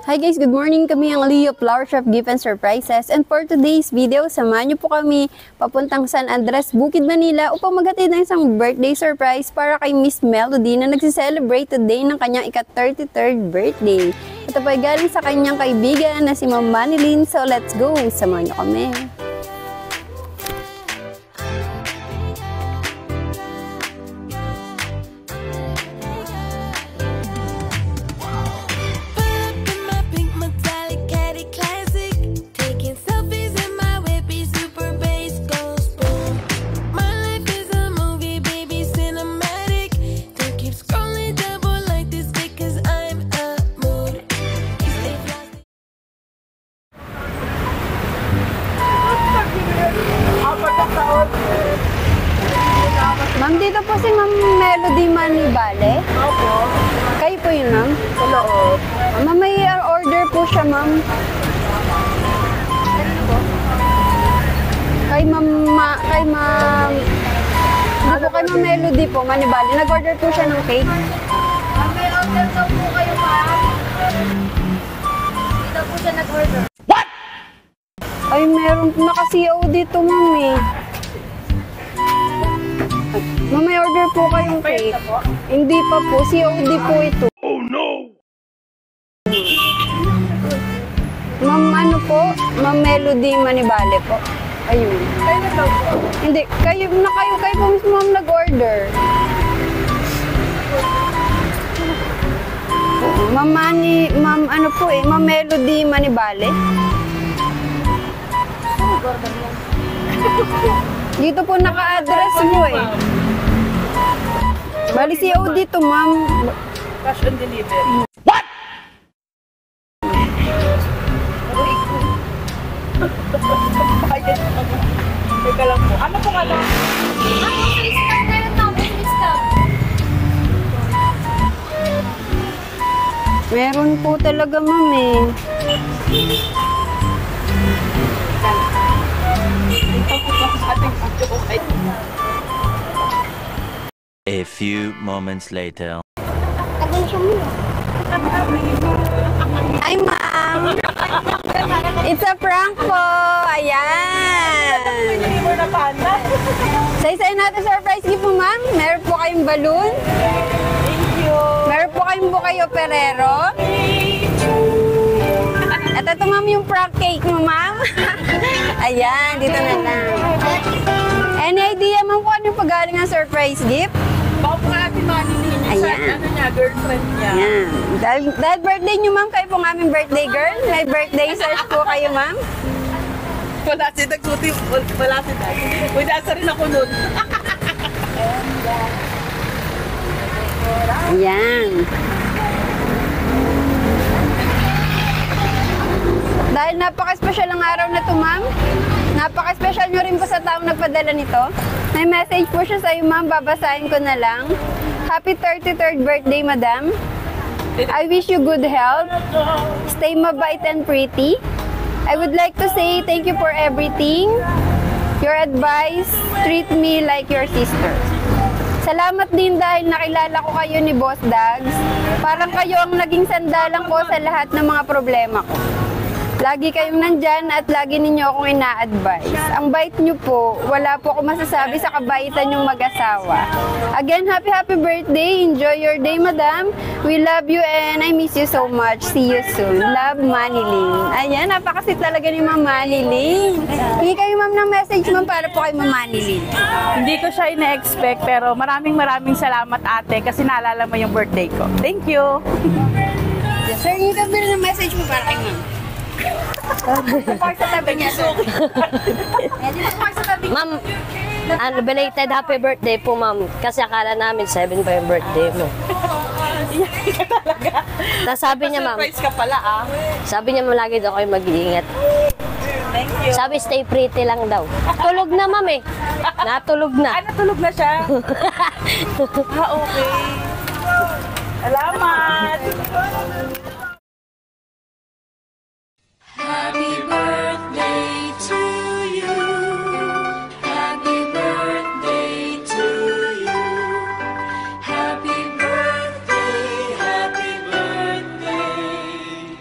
Hi guys, good morning. Kami ang Leo Flower Shop Gift and Surprises. And for today's video, samahan niyo po kami papuntang San Andres, Bukid, Manila upang maghatid ng isang birthday surprise para kay Miss Melody na nagsi-celebrate today ng kanyang ika-33rd birthday. Ito po ay galing sa kanyang kaibigan na si Ma'am Manilyn. So let's go! Samahan niyo kami. Ma'am, dito po si Ma'am Melody Manibale. Opo. Kayo po yun, ma'am? Sa loob. Ma'am, may order po siya, ma'am. Kay Ma'am... Hindi po, kay Ma'am Melody po, Manibale. Nag-order po siya ng cake. Ma'am, may order daw po kayo, ma'am. Dito po siya nag-order. What? Ay, meron po naka-CO dito, ma'am eh. Ma'am, may order po kayong cake. Hindi pa po. COD po ito. Oh no! Ma'am, ano po? Ma'am Melody Manibale po. Ayun. Kayo na daw po. Hindi. Kayo po mismo ma'am nag-order. Ma'am, ano po eh. Ma'am Melody Manibale. Dito po naka-address mo eh. Bali COD to, ma'am. Cash on delivery. What? Teka lang po. Ano po ano? Meron po talaga, ma'am eh. A few moments later. Hi, ma'am! It's a prank po! Ayan! Deliver na panda. Sa-isayin natin surprise gift po, ma'am. Meron po kayong balloon. Thank you. Meron po kayong bukayo perero. At ito, ma'am, yung prank cake mo, ma'am. Ayan, dito na lang. Any idea, ma'am, kung ano yung pagaling ng surprise gift? Baka po natin Manilyn. Ayan. Ano niya, girlfriend niya. Ayan. Dahil birthday nyo, ma'am, kayo pong aming birthday girl. May birthday search po kayo, ma'am. Wala si Dagsuti. Wala si Dag. Wala sa rin ako nun. Ayan. Dahil napaka-special ang araw na ito, ma'am. Napaka-special nyo rin po sa taong nagpadala nito. May message po siya sa iyo, ma'am. Babasahin ko na lang. Happy 33rd birthday, madam. I wish you good health. Stay mabait and pretty. I would like to say thank you for everything. Your advice, treat me like your sister. Salamat din dahil nakilala ko kayo ni Boss Dags. Parang kayo ang naging sandalan ko sa lahat ng mga problema ko. Lagi kayong nandyan at lagi ninyo akong ina-advise. Ang bait nyo po, wala po ako masasabi sa kabaitan yung mag-asawa. Again, happy birthday. Enjoy your day, madam. We love you and I miss you so much. See you soon. Love, Manilyn. Ayan, napakasit talaga ni Ma'am Manilyn. Hindi kayo, ma'am, ng message, ma'am, para po kay Ma'am Manilyn. Hindi ko siya ina-expect pero maraming salamat ate kasi naalala mo yung birthday ko. Thank you. Yes, sir, hindi ka bilhin ng message mo para kay ma'am. Ma'am, belated happy birthday po, ma'am. Kasi akala namin 7 pa yung birthday mo. Tapos sabi niya, ma'am, Surprise ka pala, ah. sabi niya, lagi daw kayo mag-iingat. Thank you. Sabi, stay pretty lang daw. Tulog na, ma'am eh. Natulog na. Natulog na siya? Okay. Salamat. Happy birthday to you. Happy birthday to you. Happy birthday, happy birthday.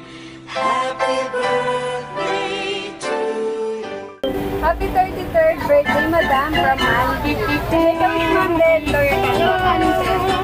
birthday, madam, from Andy. Make a wish, ma'am, then Lord, ano sa'yo?